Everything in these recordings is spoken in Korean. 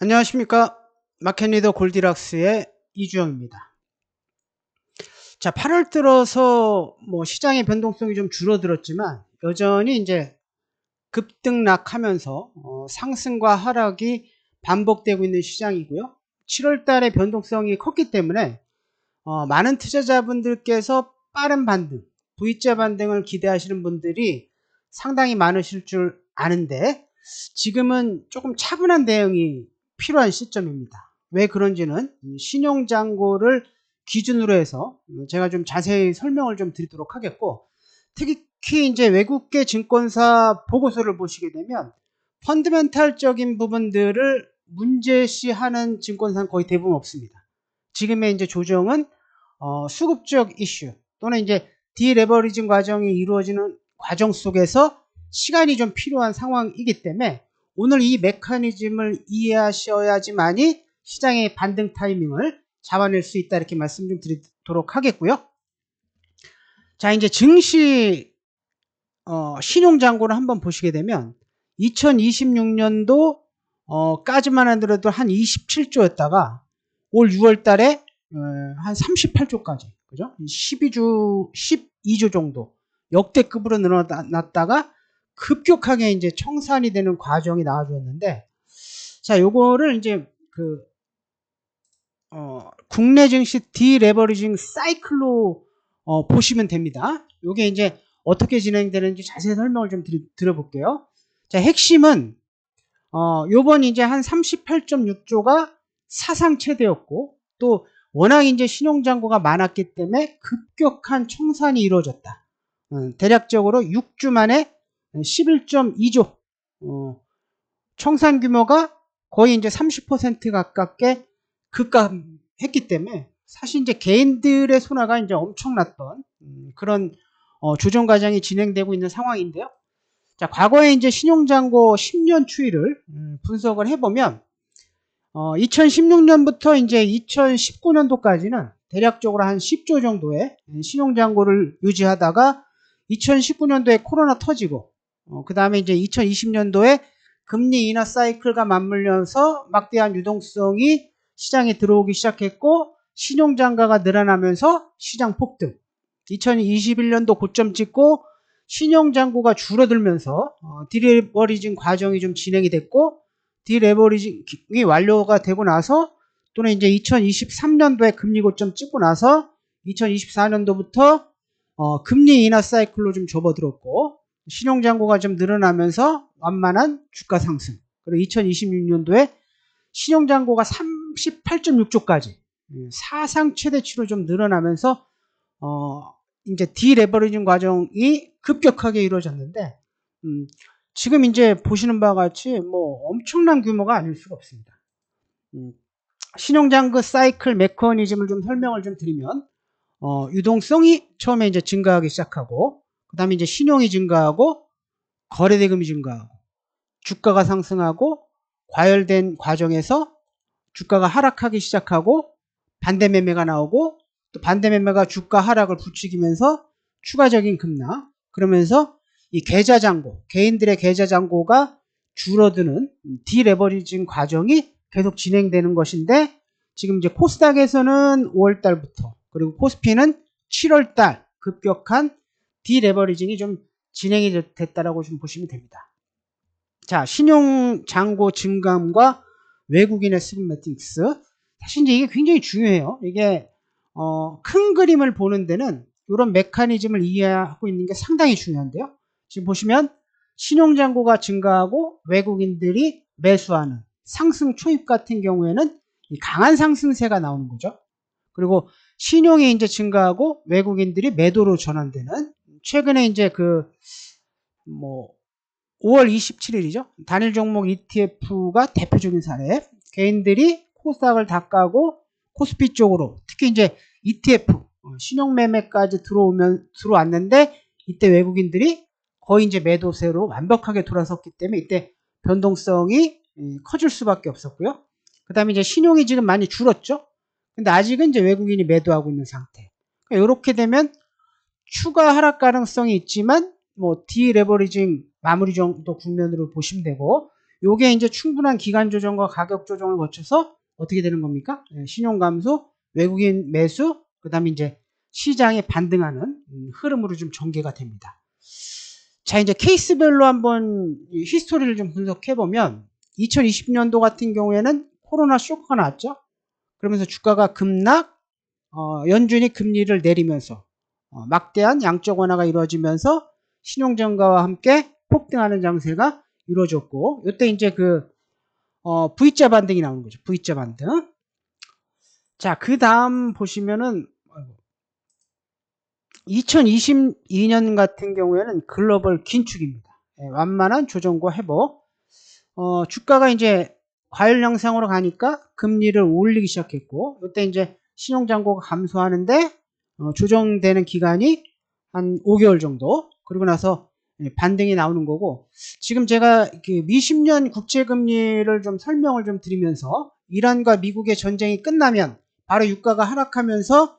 안녕하십니까. 마켓리더 골디락스의 이주영입니다. 자, 8월 들어서 시장의 변동성이 좀 줄어들었지만 여전히 이제 급등락하면서 상승과 하락이 반복되고 있는 시장이고요. 7월 달에 변동성이 컸기 때문에 많은 투자자분들께서 빠른 반등, V자 반등을 기대하시는 분들이 상당히 많으실 줄 아는데 지금은 조금 차분한 대응이 필요한 시점입니다. 왜 그런지는 신용잔고를 기준으로 해서 제가 좀 자세히 설명을 좀 드리도록 하겠고, 특히 이제 외국계 증권사 보고서를 보시게 되면 펀드멘탈적인 부분들을 문제시하는 증권사는 거의 대부분 없습니다. 지금의 이제 조정은 수급적 이슈 또는 이제 디레버리징 과정이 이루어지는 과정 속에서 시간이 좀 필요한 상황이기 때문에 오늘 이 메커니즘을 이해하셔야지만이 시장의 반등 타이밍을 잡아낼 수 있다, 이렇게 말씀 좀 드리도록 하겠고요. 자, 이제 증시 신용잔고를 한번 보시게 되면 2026년도 까지만 하더라도 한 27조였다가 올 6월 달에 한 38조까지, 그죠? 12조 정도 역대급으로 늘어났다가 급격하게 이제 청산이 되는 과정이 나와주었는데, 자, 요거를 이제 국내 증시 디레버리징 사이클로 보시면 됩니다. 요게 이제 어떻게 진행되는지 자세히 설명을 좀 드려볼게요. 자, 핵심은 요번 이제 한 38.6조가 사상 최대였고, 또 워낙 이제 신용잔고가 많았기 때문에 급격한 청산이 이루어졌다. 대략적으로 6주 만에 11.2조 청산 규모가 거의 이제 30% 가깝게 급감했기 때문에 사실 이제 개인들의 손해가 이제 엄청났던 그런 조정 과정이 진행되고 있는 상황인데요. 자, 과거에 이제 신용잔고 10년 추이를 분석을 해보면 2016년부터 이제 2019년도까지는 대략적으로 한 10조 정도의 신용잔고를 유지하다가 2019년도에 코로나 터지고 그 다음에 이제 2020년도에 금리 인하 사이클과 맞물려서 막대한 유동성이 시장에 들어오기 시작했고 신용장가가 늘어나면서 시장 폭등, 2021년도 고점 찍고 신용잔고가 줄어들면서 디레버리징 과정이 좀 진행이 됐고, 디레버리징이 완료가 되고 나서 또는 이제 2023년도에 금리 고점 찍고 나서 2024년도부터 금리 인하 사이클로 좀 접어들었고 신용잔고가 좀 늘어나면서 완만한 주가 상승, 그리고 2026년도에 신용잔고가 38.6조까지 사상 최대치로 좀 늘어나면서 이제 디레버리징 과정이 급격하게 이루어졌는데, 지금 이제 보시는 바와 같이 엄청난 규모가 아닐 수가 없습니다. 신용잔고 사이클 메커니즘을 좀 설명을 좀 드리면, 유동성이 처음에 이제 증가하기 시작하고, 그 다음에 이제 신용이 증가하고, 거래대금이 증가하고, 주가가 상승하고, 과열된 과정에서 주가가 하락하기 시작하고, 반대 매매가 나오고, 또 반대 매매가 주가 하락을 부추기면서 추가적인 급락, 그러면서 이 계좌잔고, 개인들의 계좌잔고가 줄어드는 디레버리징 과정이 계속 진행되는 것인데, 지금 이제 코스닥에서는 5월달부터, 그리고 코스피는 7월달 급격한 디레버리징이 좀 진행이 됐다라고 좀 보시면 됩니다. 자, 신용잔고 증감과 외국인의 수급 매트릭스. 사실 이제 이게 굉장히 중요해요. 이게 큰 그림을 보는 데는 이런 메커니즘을 이해하고 있는 게 상당히 중요한데요. 지금 보시면 신용잔고가 증가하고 외국인들이 매수하는 상승 초입 같은 경우에는 강한 상승세가 나오는 거죠. 그리고 신용이 이제 증가하고 외국인들이 매도로 전환되는, 최근에 이제 5월 27일이죠. 단일 종목 ETF가 대표적인 사례. 개인들이 코스닥을 다 까고 코스피 쪽으로, 특히 이제 ETF 신용 매매까지 들어왔는데 이때 외국인들이 거의 이제 매도세로 완벽하게 돌아섰기 때문에 이때 변동성이 커질 수밖에 없었고요. 그 다음에 이제 신용이 지금 많이 줄었죠. 근데 아직은 이제 외국인이 매도하고 있는 상태. 그러니까 이렇게 되면 추가 하락 가능성이 있지만 디레버리징 마무리 정도 국면으로 보시면 되고, 요게 이제 충분한 기간 조정과 가격 조정을 거쳐서 어떻게 되는 겁니까? 신용 감소, 외국인 매수, 그다음에 이제 시장에 반등하는 흐름으로 좀 전개가 됩니다. 자, 이제 케이스별로 한번 히스토리를 좀 분석해 보면 2020년도 같은 경우에는 코로나 쇼크가 나왔죠. 그러면서 주가가 급락, 연준이 금리를 내리면서 막대한 양적 완화가 이루어지면서 신용 증가와 함께 폭등하는 장세가 이루어졌고, 이때 이제 V자 반등이 나오는 거죠. V자 반등. 자, 그 다음 보시면은 2022년 같은 경우에는 글로벌 긴축입니다. 완만한 조정과 회복. 주가가 이제 과열 양상으로 가니까 금리를 올리기 시작했고, 이때 이제 신용잔고가 감소하는데 조정되는 기간이 한 5개월 정도. 그리고 나서 반등이 나오는 거고, 지금 제가 미10년 국채금리를 좀 설명을 좀 드리면서 이란과 미국의 전쟁이 끝나면 바로 유가가 하락하면서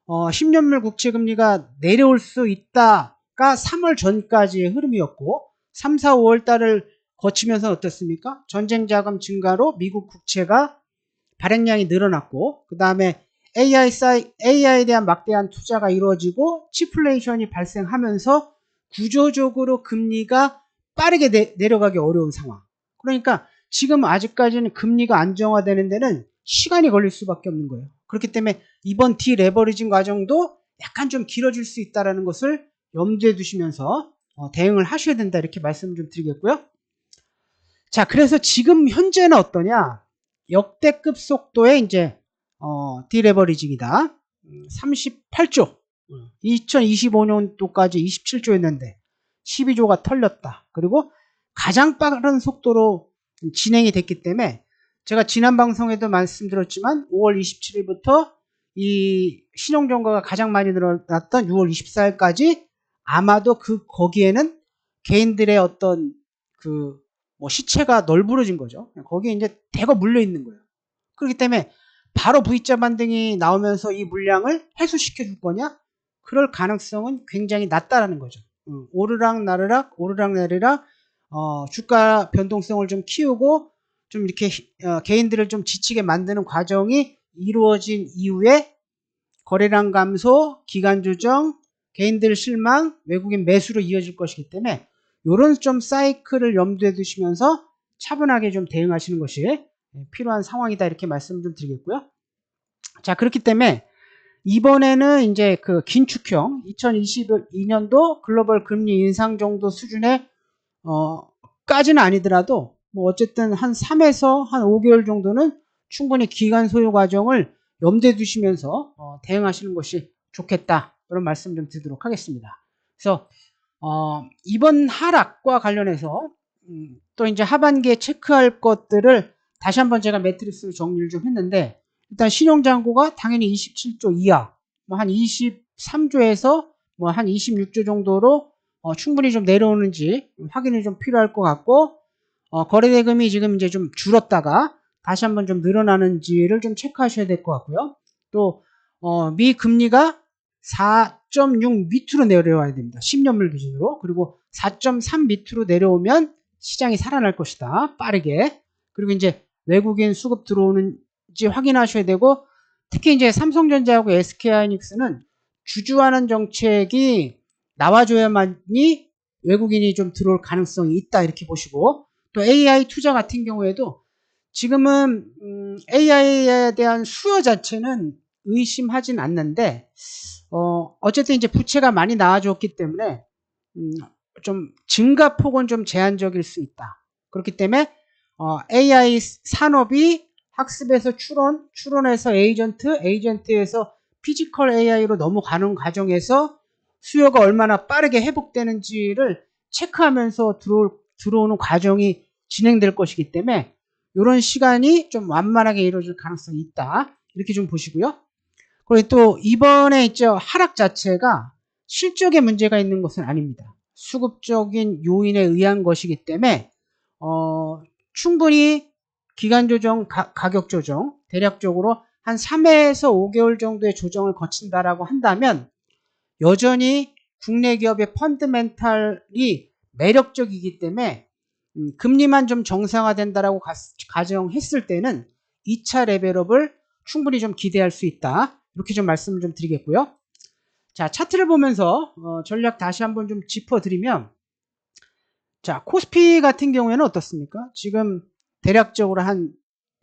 10년물 국채금리가 내려올 수 있다가 3월 전까지의 흐름이었고, 3, 4, 5월 달을 거치면서 어떻습니까? 전쟁 자금 증가로 미국 국채가 발행량이 늘어났고, 그 다음에 AI에 대한 막대한 투자가 이루어지고 치플레이션이 발생하면서 구조적으로 금리가 빠르게 내려가기 어려운 상황. 그러니까 지금 아직까지는 금리가 안정화되는 데는 시간이 걸릴 수밖에 없는 거예요. 그렇기 때문에 이번 디레버리징 과정도 약간 좀 길어질 수 있다는 것을 염두에 두시면서 대응을 하셔야 된다, 이렇게 말씀 좀 드리겠고요. 자, 그래서 지금 현재는 어떠냐? 역대급 속도의 이제 디레버리징이다. 38조. 2025년도까지 27조였는데 12조가 털렸다. 그리고 가장 빠른 속도로 진행이 됐기 때문에 제가 지난 방송에도 말씀드렸지만 5월 27일부터 이 신용정가가 가장 많이 늘어났던 6월 24일까지 아마도 거기에는 개인들의 어떤 시체가 널브러진 거죠. 거기에 이제 대거 물려 있는 거예요. 그렇기 때문에 바로 V자 반등이 나오면서 이 물량을 해소시켜 줄 거냐? 그럴 가능성은 굉장히 낮다라는 거죠. 오르락 나르락 주가 변동성을 좀 키우고 좀 이렇게 개인들을 좀 지치게 만드는 과정이 이루어진 이후에 거래량 감소, 기간 조정, 개인들 실망, 외국인 매수로 이어질 것이기 때문에 이런 좀 사이클을 염두에 두시면서 차분하게 좀 대응하시는 것이 필요한 상황이다, 이렇게 말씀 좀 드리겠고요. 자, 그렇기 때문에 이번에는 이제 긴축형 2022년도 글로벌 금리 인상 정도 수준의 까지는 아니더라도 뭐 어쨌든 한 3에서 한 5개월 정도는 충분히 기간 소요 과정을 염두에 두시면서 대응하시는 것이 좋겠다, 그런 말씀 좀 드리도록 하겠습니다. 그래서 이번 하락과 관련해서 또 이제 하반기에 체크할 것들을 다시 한번 제가 매트리스로 정리를 좀 했는데, 일단 신용잔고가 당연히 27조 이하, 뭐 한 23조에서 뭐 한 26조 정도로 충분히 좀 내려오는지 확인이 좀 필요할 것 같고, 거래대금이 지금 이제 좀 줄었다가 다시 한번 좀 늘어나는지를 좀 체크하셔야 될 것 같고요. 또 미 금리가 4.6 밑으로 내려와야 됩니다. 10년물 기준으로. 그리고 4.3 밑으로 내려오면 시장이 살아날 것이다, 빠르게. 그리고 이제 외국인 수급 들어오는지 확인하셔야 되고, 특히 이제 삼성전자하고 SK하이닉스는 주주하는 정책이 나와줘야만이 외국인이 좀 들어올 가능성이 있다, 이렇게 보시고, 또 AI 투자 같은 경우에도 지금은 AI에 대한 수요 자체는 의심하진 않는데, 어쨌든 이제 부채가 많이 나와줬기 때문에 좀 증가폭은 좀 제한적일 수 있다. 그렇기 때문에 AI 산업이 학습에서 추론에서 에이전트에서 피지컬 AI로 넘어가는 과정에서 수요가 얼마나 빠르게 회복되는지를 체크하면서 들어오는 과정이 진행될 것이기 때문에 이런 시간이 좀 완만하게 이루어질 가능성이 있다, 이렇게 좀 보시고요. 그리고 또 이번에 있죠, 하락 자체가 실적에 문제가 있는 것은 아닙니다. 수급적인 요인에 의한 것이기 때문에 충분히 기간 조정, 가격 조정, 대략적으로 한 3에서 5개월 정도의 조정을 거친다라고 한다면 여전히 국내 기업의 펀드멘탈이 매력적이기 때문에 금리만 좀 정상화된다라고 가정했을 때는 2차 레벨업을 충분히 좀 기대할 수 있다. 이렇게 좀 말씀을 좀 드리겠고요. 자, 차트를 보면서 전략 다시 한번 좀 짚어드리면, 자, 코스피 같은 경우에는 어떻습니까? 지금 대략적으로 한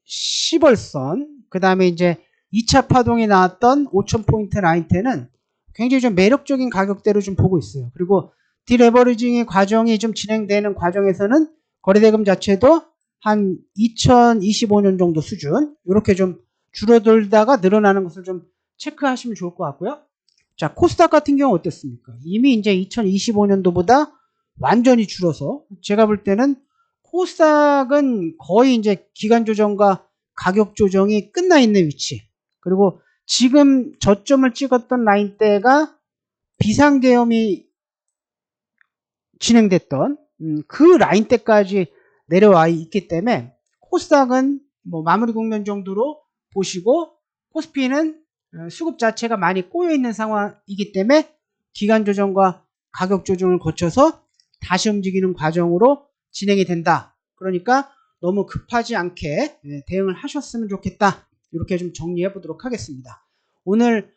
10월선, 그 다음에 이제 2차 파동이 나왔던 5,000포인트 라인대는 굉장히 좀 매력적인 가격대로 좀 보고 있어요. 그리고 디레버리징의 과정이 좀 진행되는 과정에서는 거래대금 자체도 한 2025년 정도 수준, 이렇게 좀 줄어들다가 늘어나는 것을 좀 체크하시면 좋을 것 같고요. 자, 코스닥 같은 경우 어떻습니까? 이미 이제 2025년도보다 완전히 줄어서 제가 볼 때는 코스닥은 거의 이제 기간 조정과 가격 조정이 끝나 있는 위치. 그리고 지금 저점을 찍었던 라인대가 비상계엄이 진행됐던 그 라인대까지 내려와 있기 때문에 코스닥은 뭐 마무리 국면 정도로 보시고, 코스피는 수급 자체가 많이 꼬여 있는 상황이기 때문에 기간 조정과 가격 조정을 거쳐서 다시 움직이는 과정으로 진행이 된다. 그러니까 너무 급하지 않게 대응을 하셨으면 좋겠다. 이렇게 좀 정리해 보도록 하겠습니다. 오늘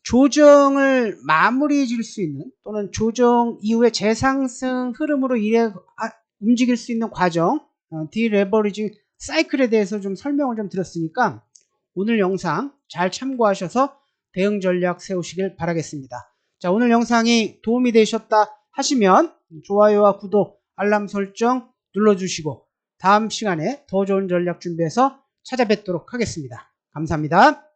조정을 마무리 지을 수 있는, 또는 조정 이후에 재상승 흐름으로 움직일 수 있는 과정, 디레버리징 사이클에 대해서 좀 설명을 좀 드렸으니까 오늘 영상 잘 참고하셔서 대응 전략 세우시길 바라겠습니다. 자, 오늘 영상이 도움이 되셨다 하시면 좋아요와 구독, 알람 설정 눌러주시고 다음 시간에 더 좋은 전략 준비해서 찾아뵙도록 하겠습니다. 감사합니다.